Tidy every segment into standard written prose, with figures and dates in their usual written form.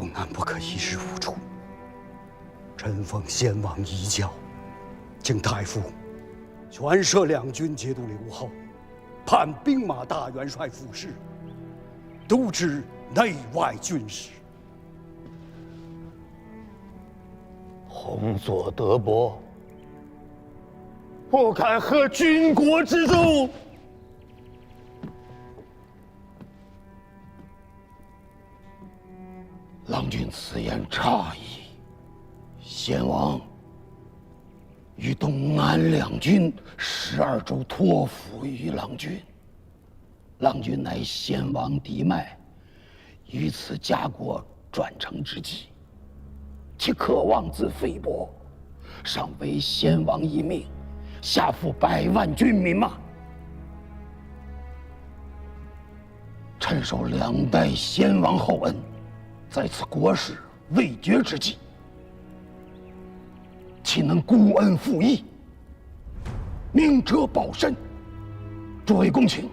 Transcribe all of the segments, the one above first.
东南不可一日无主。臣奉先王遗教，请太傅全摄两军节度留后，判兵马大元帅府事，督知内外军事。洪左德伯，不敢合军国之众。郎君此言差矣。先王与东南两军12州托付于郎君，郎君乃先王嫡脉，于此家国转承之际，其可望之菲薄，尚为先王一命，下负100万军民吗？臣受2代先王厚恩，在此国事未决之际，岂能孤恩负义？明哲保身，诸位公卿，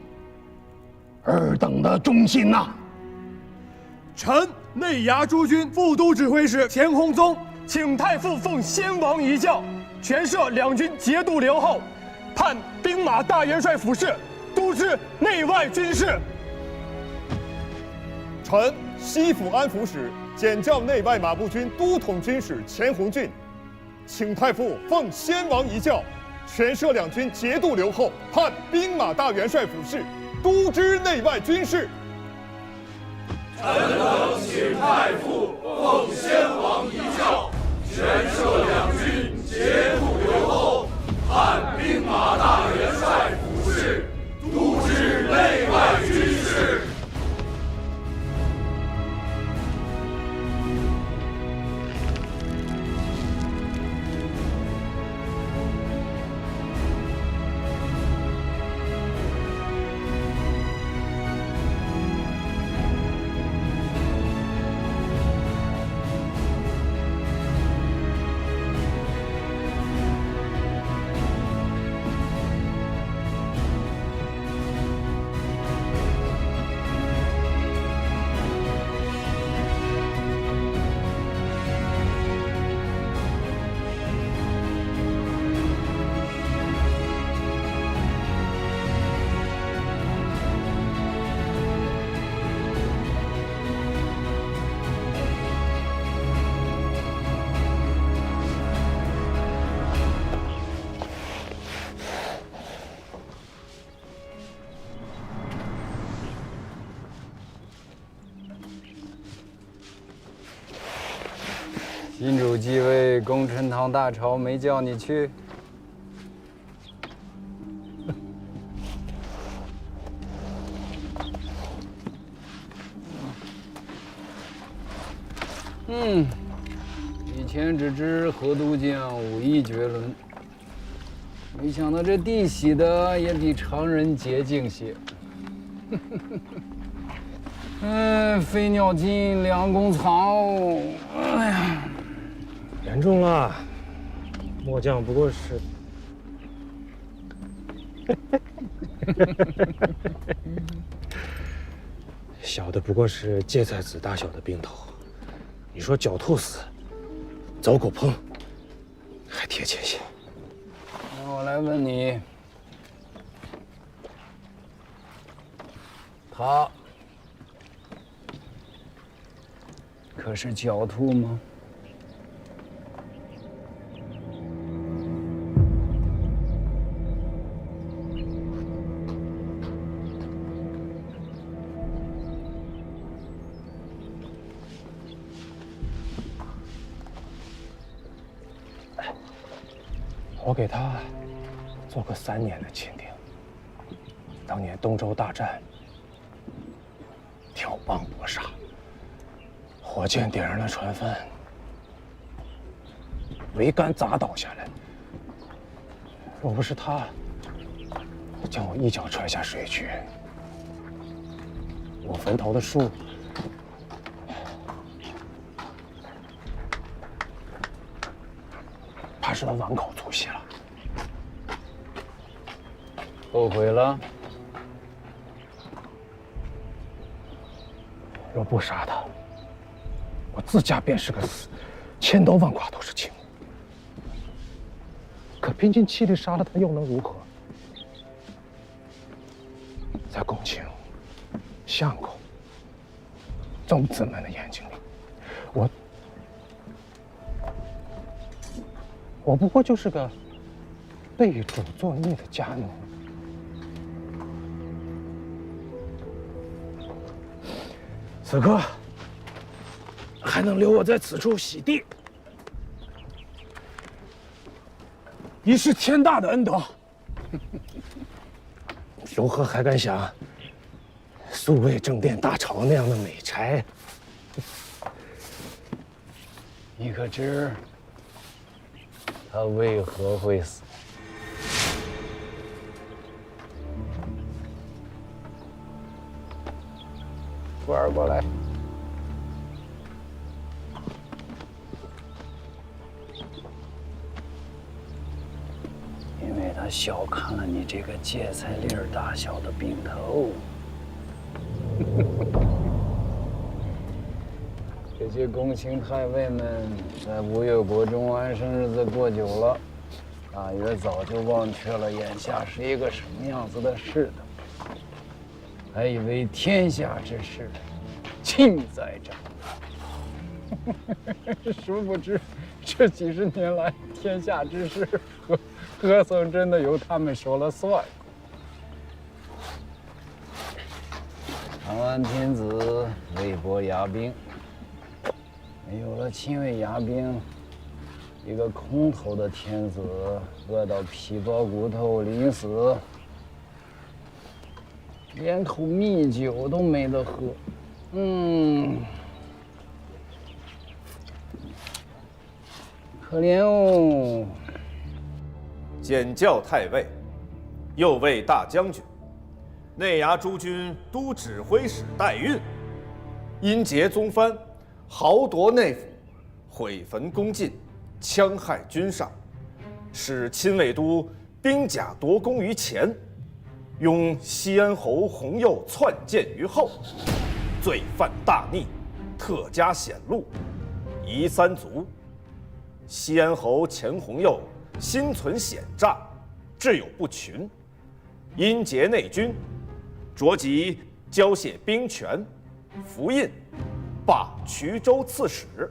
尔等的忠心呐！臣内衙诸军副都指挥使钱弘宗，请太傅奉先王遗教，全摄两军节度留后，判兵马大元帅府事，督知内外军事。臣西府安抚使检校内外马步军都统军使钱弘俊，请太傅奉先王遗教，全摄两军节度留后，判兵马大元帅府事，督知内外军事。臣等请太傅奉先王遗教，全摄两军节度留后，判兵马大元帅府事，督知内外军事。新主继位，功臣堂大朝没叫你去？以前只知河都将武艺绝伦，没想到这地洗的也比常人洁净些。飞鸟尽，良弓藏。哎呀！严重了，末将不过是……小的不过是芥菜籽大小的病头，你说狡兔死，走狗烹，还贴切些。那我来问你，他可是狡兔吗？我给他做过3年的钦定。当年东周大战，挑帮搏杀，火箭点燃了船帆，桅杆砸倒下来。若不是他将我一脚踹下水去，我坟头的树怕是能碗口粗细了。后悔了？若不杀他，我我自家便是个死，千刀万剐都是情。可平津七里杀了他又能如何？在公卿、相公、宗子们的眼睛里，我不过就是个被主作孽的家奴。此刻还能留我在此处洗地，已是天大的恩德。如何还敢想素卫正殿大朝那样的美差？你可知他为何会死？徒儿过来。因为他小看了你这个芥菜粒儿大小的病头。这些公卿太尉们在吴越国中安生日子过久了，大约早就忘却了眼下是一个什么样子的世道，还以为天下之事尽在掌握。殊不知，这几十年来，天下之事何曾真的由他们说了算？长安天子魏博牙兵，没有了亲卫牙兵，一个空头的天子饿到皮包骨头临死，连口蜜酒都没得喝。可怜哦。检校太尉，右卫大将军，内衙诸军都指挥使代运，因结宗藩，豪夺内府，毁焚宫禁，戕害君上，使亲卫都兵甲夺功于前，拥西安侯弘佑篡谏于后，罪犯大逆，特加显露，夷三族。西安侯钱弘佑心存险诈，志有不群，因结内军，着即交械兵权，符印，罢衢州刺史，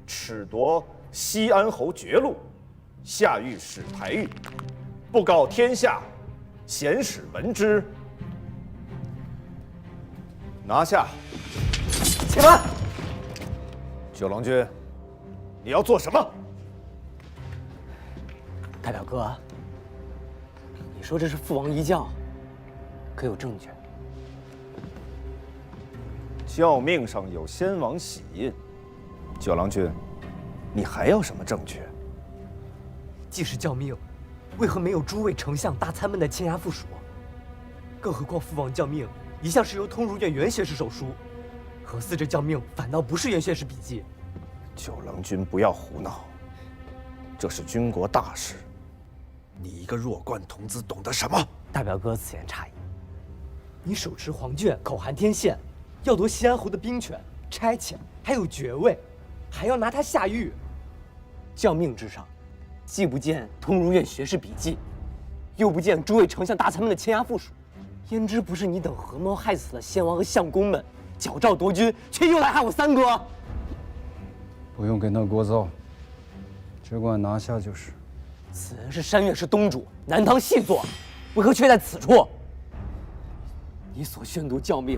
褫夺西安侯爵禄，下狱使台狱，布告天下，贤使闻之，拿下。且慢，九郎君，你要做什么？大表哥，你说这是父王遗教，可有证据？教命上有先王玺印。九郎君，你还要什么证据？既是教命，为何没有诸位丞相、大参们的签押附属？更何况父王教命一向是由通儒院袁学士手书，何似这教命反倒不是袁学士笔记？九郎君不要胡闹，这是军国大事。你一个弱冠童子懂得什么？大表哥此言差矣。你手持黄卷，口含天宪，要夺西安侯的兵权、差遣，还有爵位，还要拿他下狱。教命之上，既不见通儒院学士笔记，又不见诸位丞相大参们的签押附属，焉知不是你等合谋害死了先王和相公们，矫诏夺军，却又来害我三哥？不用跟他聒噪，只管拿下就是。此人是山岳氏东主，南唐细作，为何却在此处？你所宣读教命，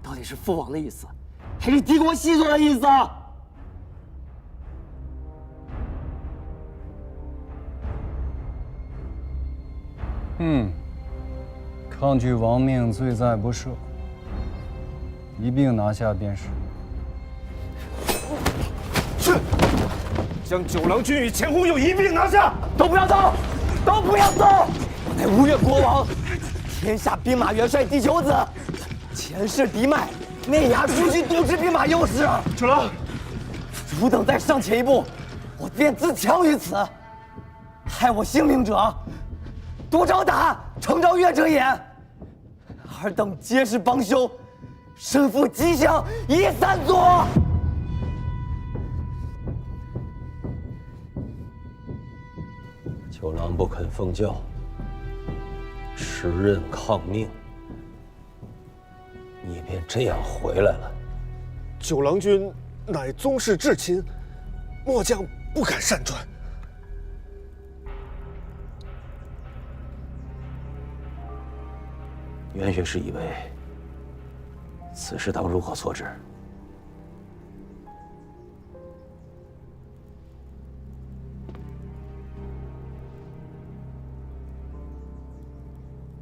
到底是父王的意思，还是敌国细作的意思？抗拒王命，罪在不赦，一并拿下便是。是。将九郎君与钱弘佑一并拿下！都不要走，都不要走！我乃吴越国王，天下兵马元帅第九子，前世嫡脉，内衙诸军都指兵马右使。主郎，汝等再上前一步，我便自强于此。害我性命者，独招打，诚招越者也。尔等皆是帮凶，身负吉祥夷三族。九郎不肯奉教，持刃抗命，你便这样回来了。九郎君乃宗室至亲，末将不敢擅传。袁学士以为此事当如何所指？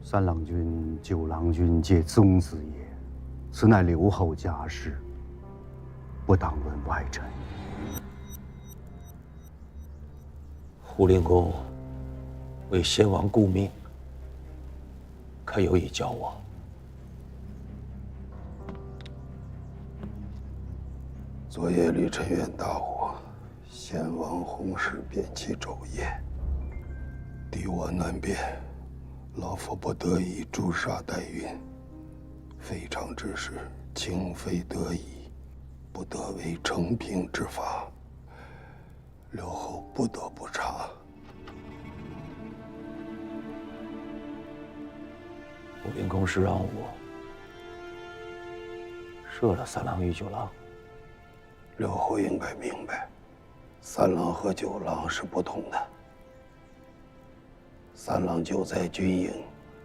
三郎君、九郎君皆宗子也，此乃刘后家事，不当问外臣。胡令公为先王顾命，可有意教我？昨夜李晨院大火，先王洪氏便其昼夜，敌我难辨。老夫不得已诛杀代孕，非常之事，情非得已，不得为承平之法。刘后不得不查。胡令公是让我射了三郎与九郎。刘后应该明白，三郎和九郎是不同的。三郎久在军营，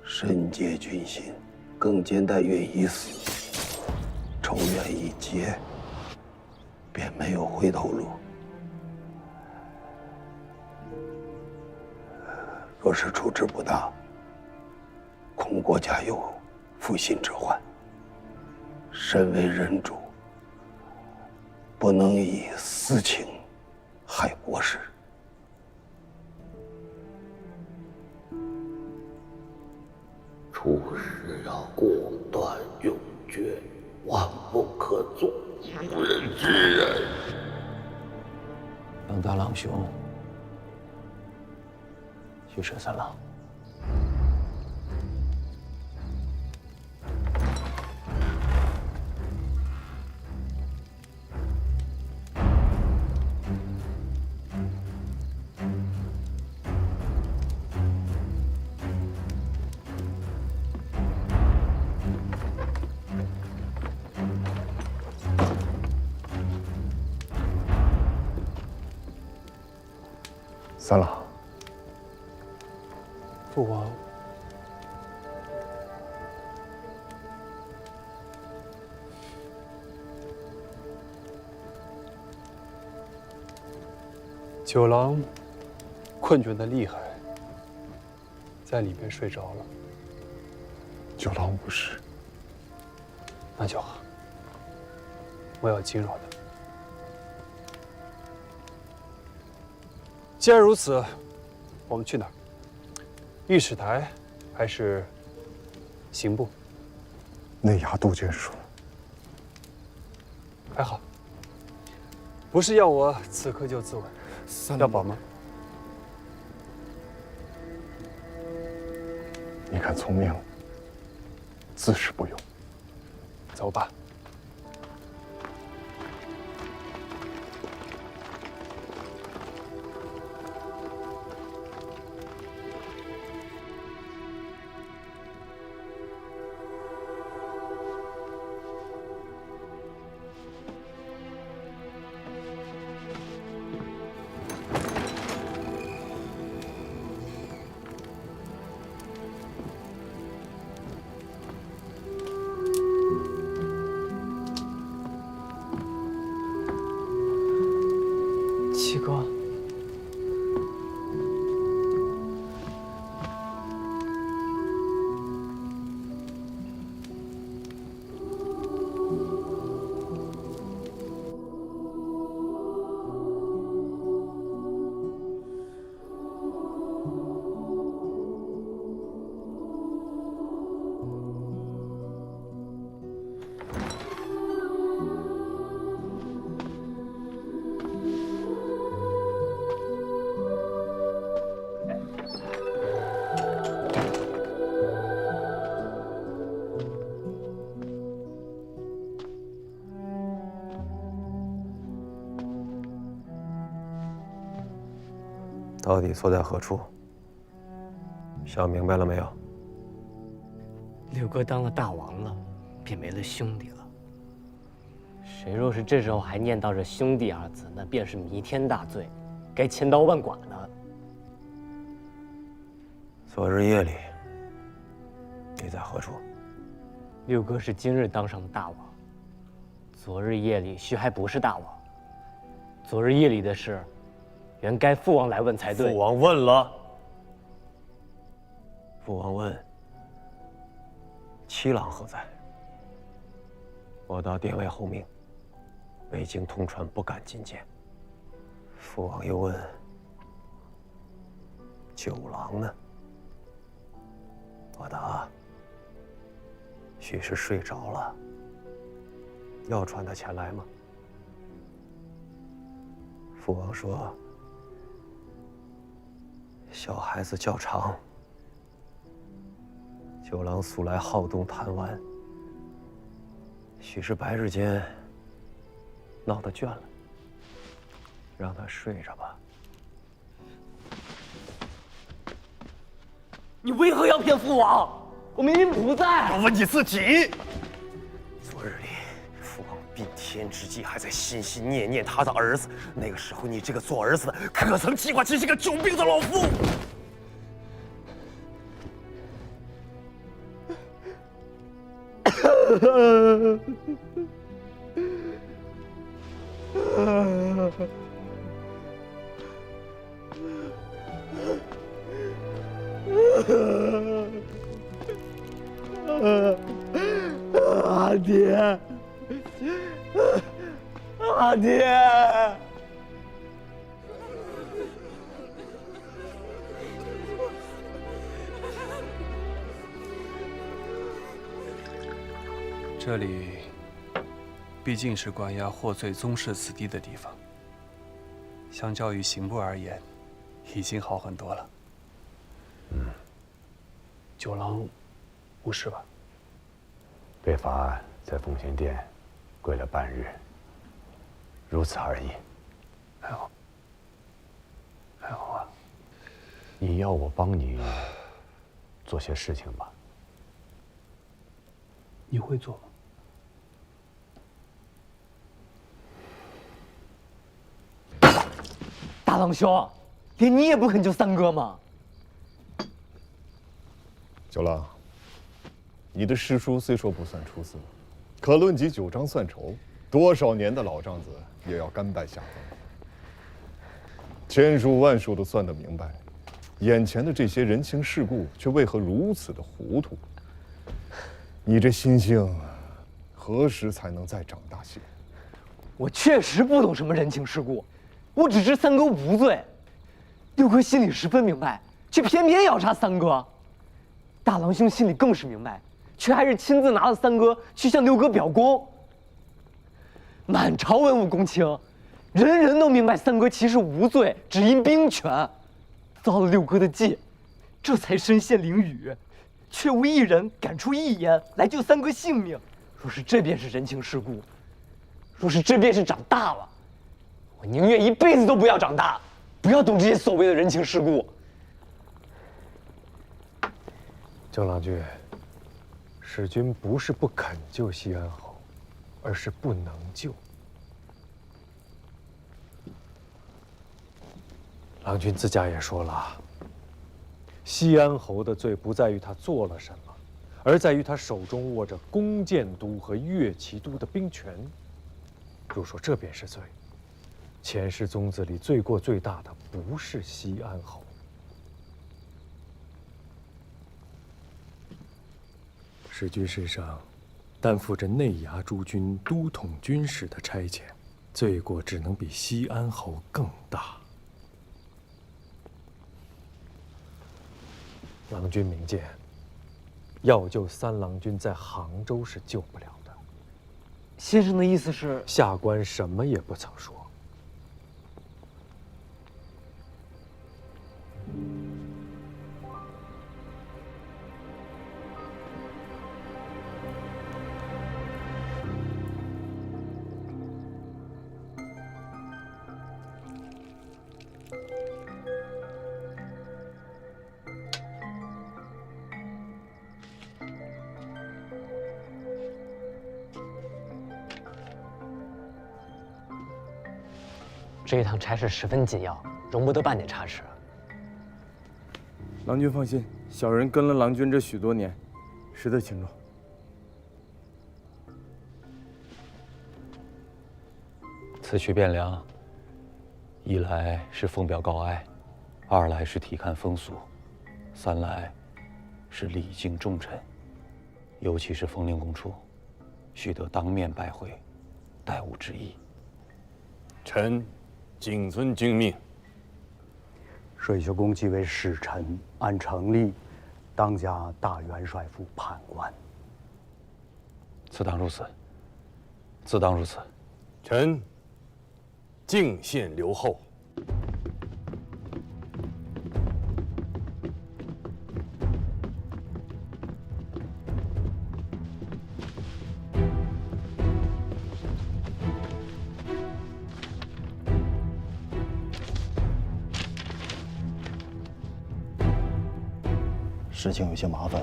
深结军心，更见代孕已死，仇怨已结，便没有回头路。若是处置不当，恐国家有负心之患。身为人主，不能以私情害国事。处事要果断勇决，万不可做无人之人。让大郎兄去射三郎。三郎，父王，九郎困倦的厉害，在里面睡着了。九郎无事，那就好，我要惊扰他。既然如此，我们去哪儿？御史台还是刑部？内衙杜监署。还好，不是要我此刻就自刎，要保吗？你敢从命，自是不用。走吧。七哥，到底错在何处？想明白了没有？六哥当了大王了，便没了兄弟了。谁若是这时候还念叨着兄弟二字，那便是弥天大罪，该千刀万剐的。昨日夜里，你在何处？六哥是今日当上的大王，昨日夜里须还不是大王。昨日夜里的事，原该父王来问才对。父王问了。父王问：七郎何在？我到殿外候命，未经通传，不敢觐见。父王又问：九郎呢？我答：许是睡着了。要传他前来吗？父王说：小孩子较长，九郎素来好动贪玩，许是白日间闹得倦了，让他睡着吧。你为何要骗父王？我明明不在。我问你自己。昨日里，父王并天之际还在心心念念他的儿子，那个时候你这个做儿子的，可曾记挂起这个久病的老父？阿爹，阿爹！这里毕竟是关押获罪宗室子弟的地方，相较于刑部而言，已经好很多了。九郎无事吧？被罚在奉贤殿跪了半日，如此而已。还好，还好啊。你要我帮你做些事情吧？你会做吗？大郎兄，连你也不肯救三哥吗？九郎，你的师叔虽说不算出色，可论及九章算筹，多少年的老账子也要甘拜下风。千数万数都算得明白，眼前的这些人情世故却为何如此的糊涂？你这心性，何时才能再长大些？我确实不懂什么人情世故，我只知三哥无罪。六哥心里十分明白，却偏偏要杀三哥。大郎兄心里更是明白，却还是亲自拿了三哥去向六哥表功。满朝文武公卿，人人都明白三哥其实无罪，只因兵权，遭了六哥的忌，这才身陷囹圄，却无一人敢出一言来救三哥性命。若是这便是人情世故，若是这便是长大了，我宁愿一辈子都不要长大，不要懂这些所谓的人情世故。郑郎君，使君不是不肯救西安侯，而是不能救。郎君自家也说了，西安侯的罪不在于他做了什么，而在于他手中握着弓箭都和乐骑都的兵权。若说这便是罪，前世宗子里罪过最大的不是西安侯。使君身上担负着内衙诸军都统军使的差遣，罪过只能比西安侯更大。郎君明鉴，要救三郎君在杭州是救不了的。先生的意思是？下官什么也不曾说。这一趟差事十分紧要，容不得半点差池。郎君放心，小人跟了郎君这许多年，识得轻重。此去汴梁，一来是奉表告哀，二来是体看风俗，三来是礼敬重臣，尤其是封令公处，须得当面拜会，待吾之意。臣谨遵君命。水秀公即为使臣，按常例，当加大元帅府判官。自当如此，自当如此。臣敬献留后。事情有些麻烦，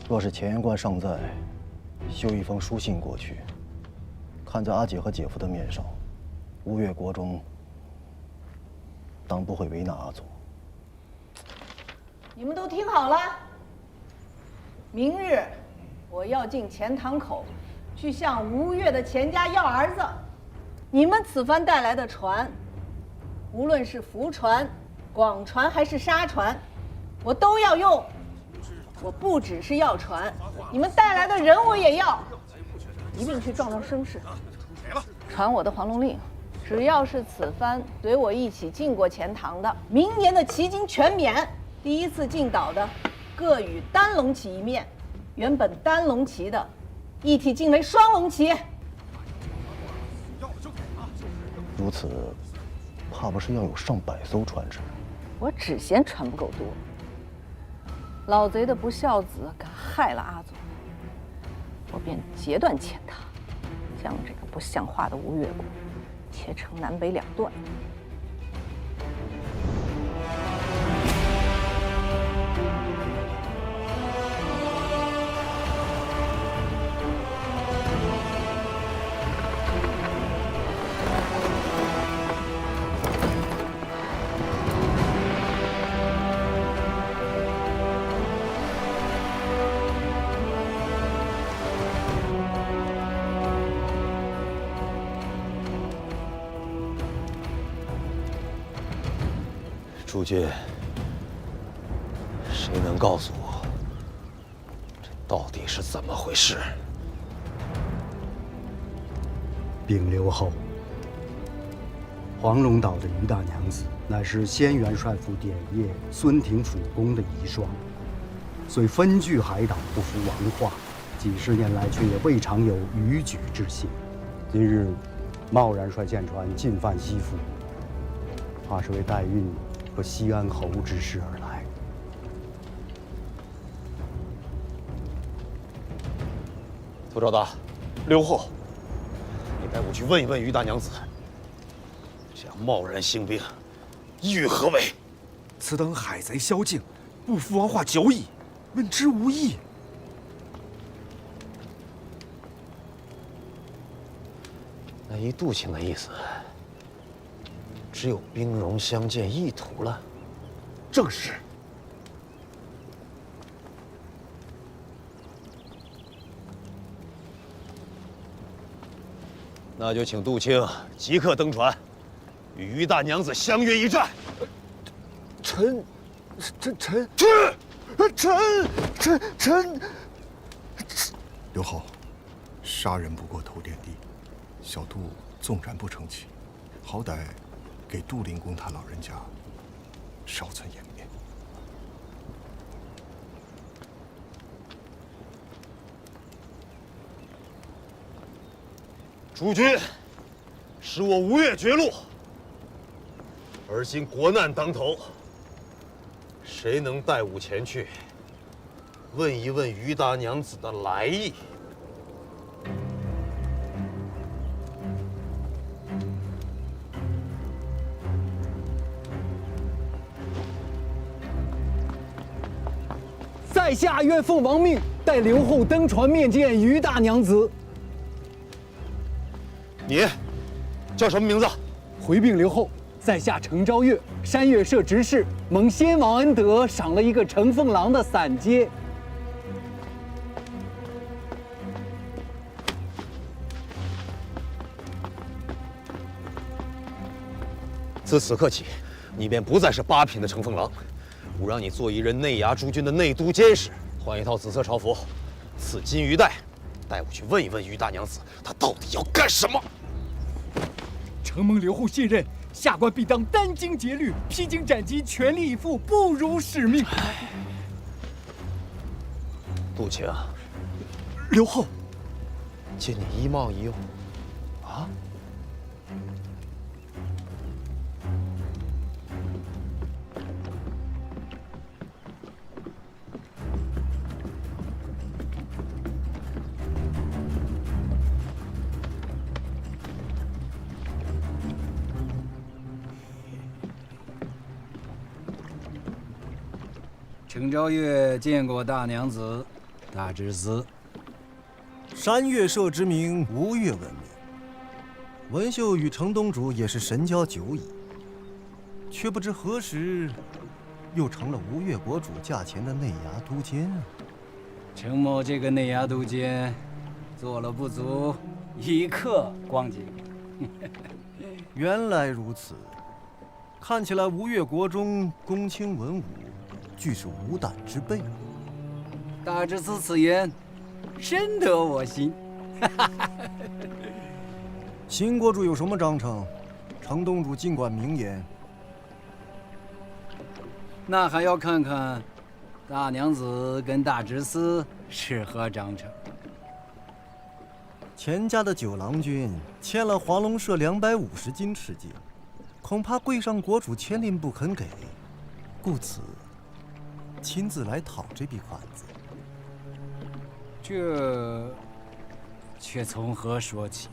若是乾元观尚在，修一封书信过去，看在阿姐和姐夫的面上，吴越国中当不会为难阿祖。你们都听好了，明日我要进钱塘口，去向吴越的钱家要儿子。你们此番带来的船，无论是福船、广船还是沙船，我都要用。我不只是要船，你们带来的人我也要，一并去壮壮声势。传我的黄龙令，只要是此番随我一起进过钱塘的，明年的旗津全免。第一次进岛的，各与单龙旗一面；原本单龙旗的，一体进为双龙旗。如此，怕不是要有上百艘船只。我只嫌船不够多。老贼的不孝子敢害了阿祖，我便截断钱塘，将这个不像话的吴越国切成南北两段。诸君，谁能告诉我，这到底是怎么回事？禀刘后，黄龙岛的于大娘子乃是先元帅府典业孙廷辅公的遗孀，虽分居海岛，不服王化，几十年来却也未尝有逾矩之心。今日贸然率舰船进犯西府，怕是为代运和西安侯之事而来。涂昭达，刘后，你带我去问一问于大娘子，这样贸然兴兵，意欲何为？此等海贼宵禁，不服王化久矣，问之无益。那依杜卿的意思，只有兵戎相见意图了。正是。那就请杜卿即刻登船，与于大娘子相约一战。臣刘后，杀人不过头点地，小杜纵然不成器，好歹给杜灵公他老人家稍存颜面。诸君，使我吴越绝路。而今国难当头，谁能带吾前去，问一问于大娘子的来意？在下愿奉王命，带刘后登船面见于大娘子。你叫什么名字？回禀刘后，在下程昭岳，山岳社执事，蒙先王恩德，赏了一个乘凤郎的散阶。自此刻起，你便不再是8品的乘凤郎，吾让你做一任内衙诸军的内都监使，换一套紫色朝服，赐金鱼袋，带我去问一问于大娘子，她到底要干什么。承蒙刘后信任，下官必当殚精竭虑，披荆斩棘，全力以赴，不辱使命。杜情，刘后，借你一帽一用。啊？程昭岳见过大娘子、大侄子。山岳社之名，吴越闻名。文秀与程东主也是神交久矣，却不知何时又成了吴越国主驾前的内衙都监啊！程某这个内衙都监，做了不足1刻光景。原来如此，看起来吴越国中公卿文武，俱是无胆之辈。大侄子此言，深得我心。新国主有什么章程？程东主尽管明言。那还要看看大娘子跟大侄子是何章程。钱家的九郎君欠了黄龙社250斤赤金，恐怕柜上国主千令不肯给，故此亲自来讨这笔款子。这却从何说起？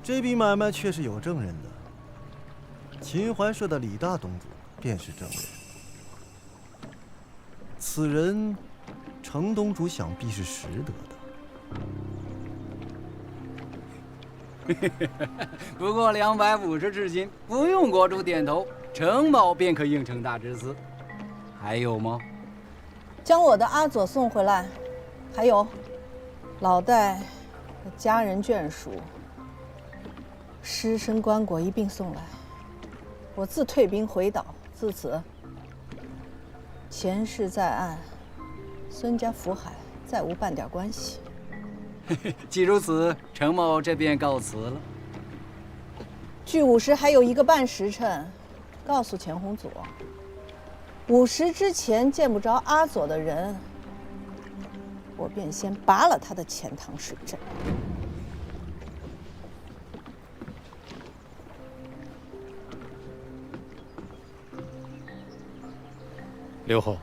这笔买卖确实有证人的，秦淮社的李大东主便是证人。此人，程东主想必是识得的。不过250赤金，不用国主点头，程某便可应承大侄子。还有吗？将我的阿佐送回来，还有老戴的家人眷属、尸身棺椁一并送来。我自退兵回岛，自此前世在岸，孙家福海再无半点关系。既如此，程某这便告辞了。距午时还有1个半时辰，告诉钱洪佐，5时之前见不着阿佐的人，我便先拔了他的钱塘水阵。刘后，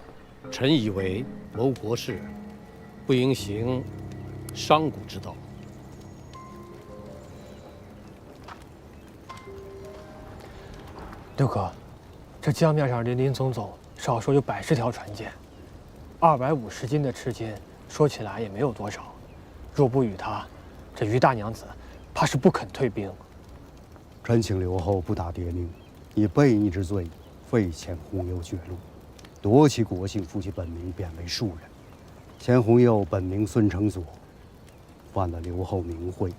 臣以为谋国事，不应行商贾之道。六哥，这江面上林林总总，少说有100条船舰，250斤的赤金，说起来也没有多少。若不与他，这于大娘子怕是不肯退兵。臣请刘后不打迭宁，以悖逆之罪，废钱弘佑爵禄，夺其国姓，复其本名，贬为庶人。钱弘佑本名孙承佐，犯了刘后名讳，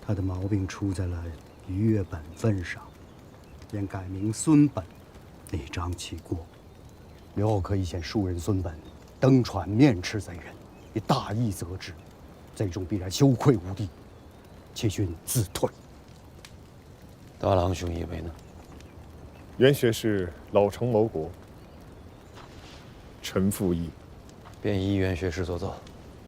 他的毛病出在了逾越本分上，便改名孙本，以彰其过。刘后可以遣庶人孙本登船面斥贼人，以大义责之，贼众必然羞愧无地，且君自退。大郎兄以为呢？袁学士老成谋国，臣附议。便依袁学士所奏。